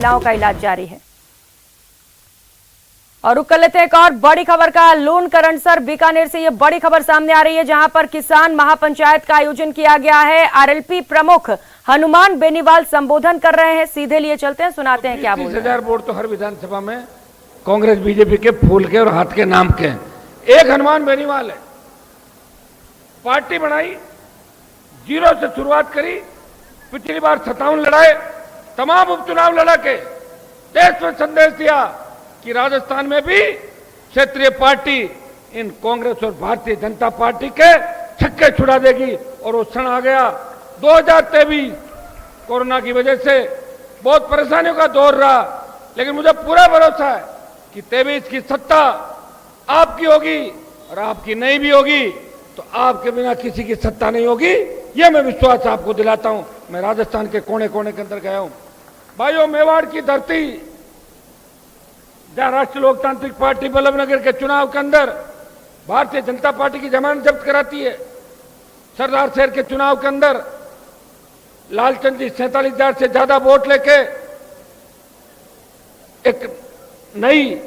महिलाओं का इलाज जारी है। और रुक कर लेते हैं एक और बड़ी खबर का। लून करंडसर बीकानेर से यह बड़ी खबर सामने आ रही है, जहां पर किसान महापंचायत का आयोजन किया गया है। आरएलपी प्रमुख हनुमान बेनीवाल संबोधन कर रहे हैं। सीधे लिए चलते हैं, सुनाते हैं क्या बोल रहे हैं। 30,000 वोट तो हर विधानसभा में कांग्रेस बीजेपी के फूल के और हाथ के नाम के हैं। एक हनुमान बेनीवाल है, पार्टी बनाई, जीरो से शुरुआत करी, पिछली बार 57 लड़ाए, तमाम उपचुनाव लड़ा के देश में संदेश दिया कि राजस्थान में भी क्षेत्रीय पार्टी इन कांग्रेस और भारतीय जनता पार्टी के छक्के छुड़ा देगी। और वो क्षण आ गया। 2023 कोरोना की वजह से बहुत परेशानियों का दौर रहा, लेकिन मुझे पूरा भरोसा है कि 23 की सत्ता आपकी होगी, और आपकी नहीं भी होगी तो आपके बिना किसी की सत्ता नहीं होगी। यह मैं विश्वास आपको दिलाता हूं। मैं राजस्थान के कोने कोने के अंदर गया हूं। भाइयों, मेवाड़ की धरती, जहां राष्ट्रीय लोकतांत्रिक पार्टी बल्लभनगर के चुनाव के अंदर भारतीय जनता पार्टी की जमानत जब्त कराती है, सरदार शहर के चुनाव के अंदर लालचंद जी 47,000 से ज्यादा वोट लेके एक नई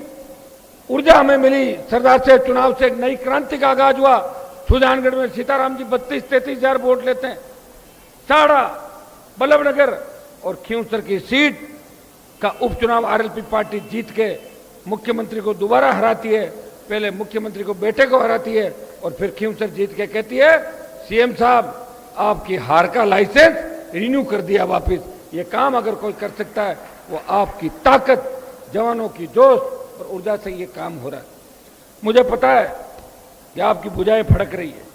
ऊर्जा हमें मिली। सरदार शहर चुनाव से एक नई क्रांति का आगाज हुआ। सुजानगढ़ में सीताराम जी 32-33,000 वोट लेते हैं। साड़ा, बल्लभनगर और खींवसर की सीट का उपचुनाव आरएलपी पार्टी जीत के मुख्यमंत्री को दोबारा हराती है। पहले मुख्यमंत्री को बेटे को हराती है और फिर खींवसर जीत के कहती है, सीएम साहब आपकी हार का लाइसेंस रिन्यू कर दिया वापस। ये काम अगर कोई कर सकता है वो आपकी ताकत, जवानों की जोश और ऊर्जा से ये काम हो रहा है। मुझे पता है कि आपकी भुजाएं फड़क रही है,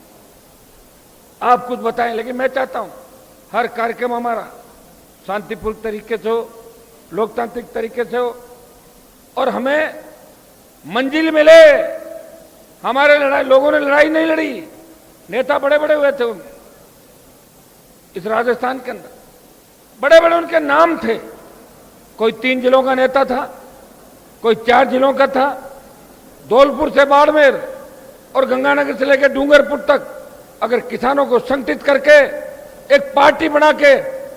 आप कुछ बताएं, लेकिन मैं चाहता हूं हर कार्यक्रम हमारा शांतिपूर्ण तरीके से हो, लोकतांत्रिक तरीके से हो और हमें मंजिल मिले। हमारे लोगों ने लड़ाई नहीं लड़ी, नेता बड़े बड़े हुए थे इस राजस्थान के अंदर, बड़े बड़े उनके नाम थे। कोई 3 जिलों का नेता था, कोई 4 जिलों का था। धौलपुर से बाड़मेर और गंगानगर से लेकर डूंगरपुर तक अगर किसानों को संगठित करके एक पार्टी बना के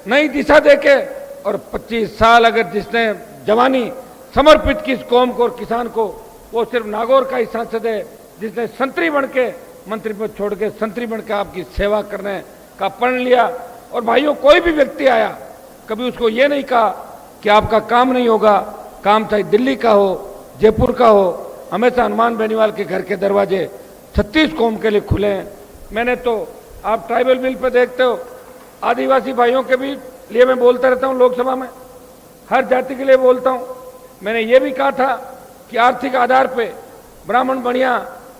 नई दिशा देके और 25 साल अगर जिसने जवानी समर्पित की इस कौम को और किसान को, वो सिर्फ नागौर का ही सांसद है जिसने संतरी बन के मंत्री पद छोड़ के संतरी बन के आपकी सेवा करने का प्रण लिया। और भाइयों, कोई भी व्यक्ति आया, कभी उसको ये नहीं कहा कि आपका काम नहीं होगा। काम चाहे दिल्ली का हो, जयपुर का हो, हमेशा हनुमान बेनीवाल के घर के दरवाजे 36 कौम के लिए खुले हैं। मैंने तो, आप ट्राइबल बिल पे देखते हो, आदिवासी भाइयों के भी लिए मैं बोलता रहता हूं लोकसभा में, हर जाति के लिए बोलता हूं। मैंने ये भी कहा था कि आर्थिक आधार पे ब्राह्मण बनिया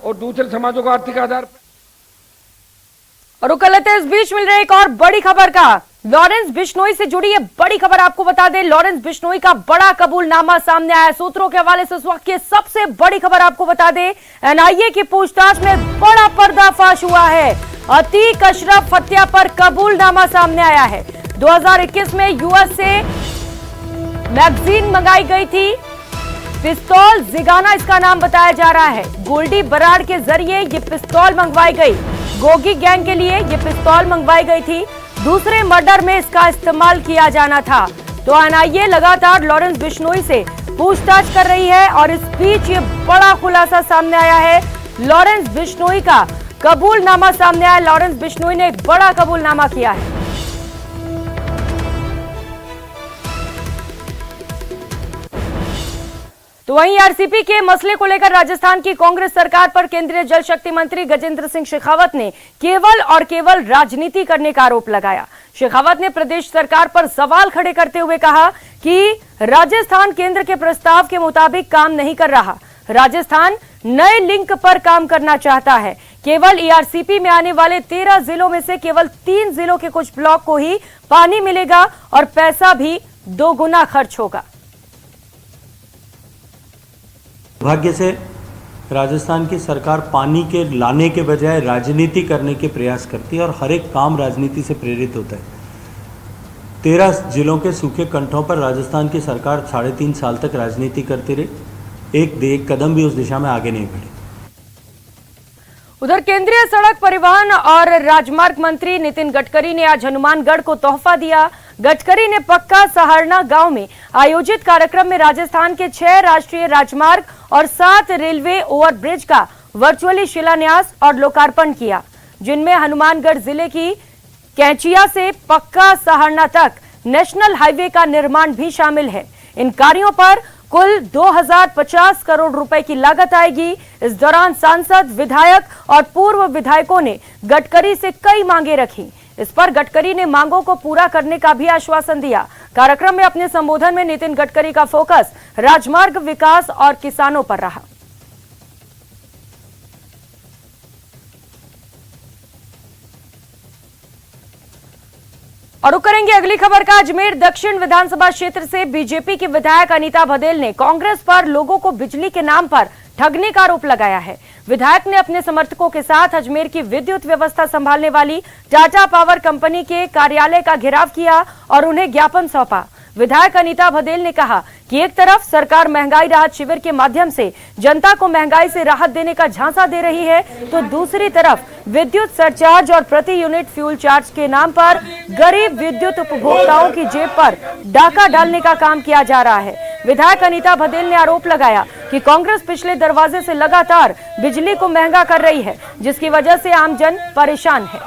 और दूसरे समाजों को आर्थिक आधार पे। और रुक लेते हैं, इस बीच मिल रही एक और बड़ी खबर का। लॉरेंस बिश्नोई से जुड़ी ये बड़ी खबर आपको बता दें। लॉरेंस बिश्नोई का बड़ा कबूलनामा सामने आया। सूत्रों के हवाले से इस वक्त की सबसे बड़ी खबर आपको बता दें, एनआईए की पूछताछ में बड़ा पर्दाफाश हुआ है। अतीक अशरफ हत्या पर कबूलनामा सामने आया है। 2021 में यूएस से मैगजीन मंगाई गई थी। पिस्तौल जिगाना इसका नाम बताया जा रहा है। गोल्डी बराड़ के जरिए ये पिस्तौल मंगवाई गई। गोगी गैंग के लिए ये पिस्तौल मंगवाई गई थी। दूसरे मर्डर में इसका इस्तेमाल किया जाना था। तो एनआईए लगातार लॉरेंस बिश्नोई से पूछताछ कर रही है और इस बीच ये बड़ा खुलासा सामने आया है। लॉरेंस बिश्नोई का कबूलनामा सामने आया। लॉरेंस बिश्नोई ने एक बड़ा कबूलनामा किया है। तो वहीं आरसीपी के मसले को लेकर राजस्थान की कांग्रेस सरकार पर केंद्रीय जल शक्ति मंत्री गजेंद्र सिंह शेखावत ने केवल और केवल राजनीति करने का आरोप लगाया। शेखावत ने प्रदेश सरकार पर सवाल खड़े करते हुए कहा कि राजस्थान केंद्र के प्रस्ताव के मुताबिक काम नहीं कर रहा। राजस्थान नए लिंक पर काम करना चाहता है। केवल ईआरसीपी में आने वाले 13 जिलों में से केवल 3 जिलों के कुछ ब्लॉक को ही पानी मिलेगा और पैसा भी 2 गुना खर्च होगा। दुर्भाग्य से राजस्थान की सरकार पानी के लाने के बजाय राजनीति करने के प्रयास करती है और हर एक काम राजनीति से प्रेरित होता है। 13 जिलों के सूखे कंठों पर राजस्थान की सरकार 3.5 साल तक राजनीति करती रही। एक कदम भी उस दिशा में आगे नहीं बढ़ी। उधर केंद्रीय सड़क परिवहन और राजमार्ग मंत्री नितिन गडकरी ने आज हनुमानगढ़ को तोहफा दिया। गडकरी ने पक्का सहारना गांव में आयोजित कार्यक्रम में राजस्थान के 6 राष्ट्रीय राजमार्ग और 7 रेलवे ओवरब्रिज का वर्चुअली शिलान्यास और लोकार्पण किया, जिनमें हनुमानगढ़ जिले की कैंचिया से पक्का सहारना तक नेशनल हाईवे का निर्माण भी शामिल है। इन कार्यों पर कुल 2050 करोड़ रुपए की लागत आएगी। इस दौरान सांसद, विधायक और पूर्व विधायकों ने गडकरी से कई मांगे रखी। इस पर गडकरी ने मांगों को पूरा करने का भी आश्वासन दिया। कार्यक्रम में अपने संबोधन में नितिन गडकरी का फोकस राजमार्ग विकास और किसानों पर रहा। और करेंगे अगली खबर का। अजमेर दक्षिण विधानसभा क्षेत्र से बीजेपी की विधायक अनीता भदेल ने कांग्रेस पर लोगों को बिजली के नाम पर ठगने का आरोप लगाया है। विधायक ने अपने समर्थकों के साथ अजमेर की विद्युत व्यवस्था संभालने वाली टाटा पावर कंपनी के कार्यालय का घेराव किया और उन्हें ज्ञापन सौंपा। विधायक अनीता भदेल ने कहा कि एक तरफ सरकार महंगाई राहत शिविर के माध्यम से जनता को महंगाई से राहत देने का झांसा दे रही है, तो दूसरी तरफ विद्युत सरचार्ज और प्रति यूनिट फ्यूल चार्ज के नाम पर गरीब विद्युत उपभोक्ताओं की जेब पर डाका डालने का काम किया जा रहा है। विधायक अनीता भदेल ने आरोप लगाया कि कांग्रेस पिछले दरवाजे से लगातार बिजली को महंगा कर रही है, जिसकी वजह से आमजन परेशान है।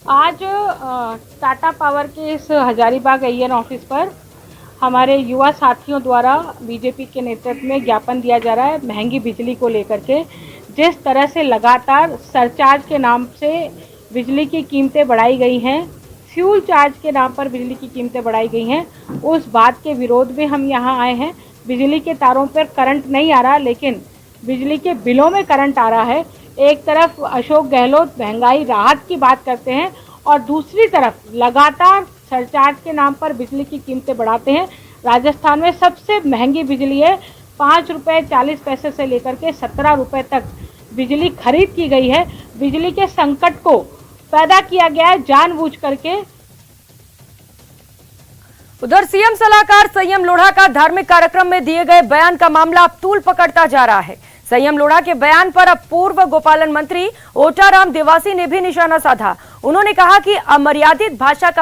आज टाटा पावर के इस हजारीबाग AN ऑफिस पर हमारे युवा साथियों द्वारा बीजेपी के नेतृत्व में ज्ञापन दिया जा रहा है महंगी बिजली को लेकर के। जिस तरह से लगातार सरचार्ज के नाम से बिजली की कीमतें बढ़ाई गई हैं, फ्यूल चार्ज के नाम पर बिजली की कीमतें बढ़ाई गई हैं, उस बात के विरोध में हम यहाँ आए हैं। बिजली के तारों पर करंट नहीं आ रहा, लेकिन बिजली के बिलों में करंट आ रहा है। एक तरफ अशोक गहलोत महंगाई राहत की बात करते हैं और दूसरी तरफ लगातार सरचार्ज के नाम पर बिजली की कीमतें बढ़ाते हैं। राजस्थान में सबसे महंगी बिजली है, 5 रुपये 40 पैसे से लेकर के 17 रुपये तक बिजली खरीद की गई है। बिजली के संकट को पैदा किया गया है जानबूझ करके। उधर सीएम सलाहकार संयम लोढ़ा का धार्मिक कार्यक्रम में दिए गए बयान का मामला अब तूल पकड़ता जा रहा है। संयम लोढ़ा के बयान पर अब पूर्व गोपालन मंत्री ओटाराम देवासी ने भी निशाना साधा। उन्होंने कहा कि अमर्यादित भाषा का